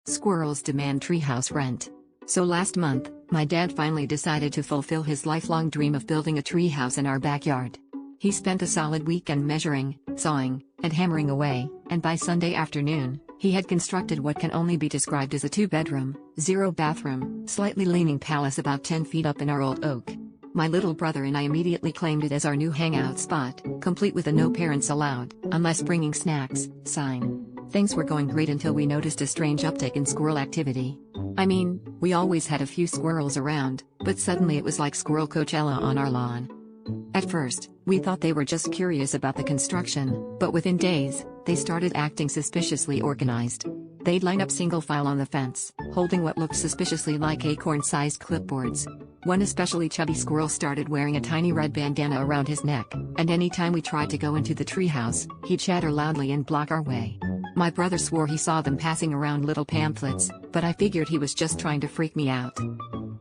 Squirrels demand treehouse rent. So last month, my dad finally decided to fulfill his lifelong dream of building a treehouse in our backyard. He spent a solid weekend measuring, sawing, and hammering away, and by Sunday afternoon, he had constructed what can only be described as a 2-bedroom, 0-bathroom, slightly leaning palace about 10 feet up in our old oak. My little brother and I immediately claimed it as our new hangout spot, complete with a "no parents allowed, unless bringing snacks" sign. Things were going great until we noticed a strange uptick in squirrel activity. I mean, we always had a few squirrels around, but suddenly it was like Squirrel Coachella on our lawn. At first, we thought they were just curious about the construction, but within days, they started acting suspiciously organized. They'd line up single file on the fence, holding what looked suspiciously like acorn-sized clipboards. One especially chubby squirrel started wearing a tiny red bandana around his neck, and anytime we tried to go into the treehouse, he'd chatter loudly and block our way. My brother swore he saw them passing around little pamphlets, but I figured he was just trying to freak me out.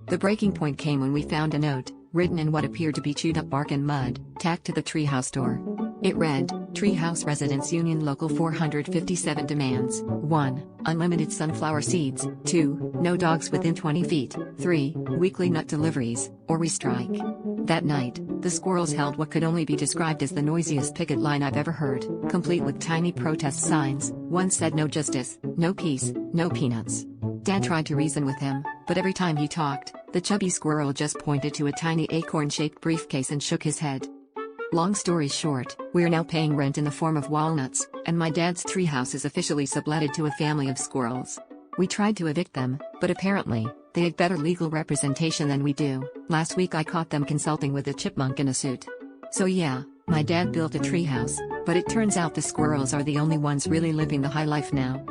The breaking point came when we found a note, written in what appeared to be chewed-up bark and mud, tacked to the treehouse door. It read, "Treehouse Residents Union Local 457 demands: 1. Unlimited sunflower seeds, 2. No dogs within 20 feet, 3. Weekly nut deliveries, or we strike." That night, the squirrels held what could only be described as the noisiest picket line I've ever heard, complete with tiny protest signs. One said "No justice, no peace, no peanuts." Dad tried to reason with him, but every time he talked, the chubby squirrel just pointed to a tiny acorn-shaped briefcase and shook his head. Long story short, we're now paying rent in the form of walnuts, and my dad's treehouse is officially subletted to a family of squirrels. We tried to evict them, but apparently, they had better legal representation than we do. Last week I caught them consulting with a chipmunk in a suit. So yeah, my dad built a treehouse, but it turns out the squirrels are the only ones really living the high life now.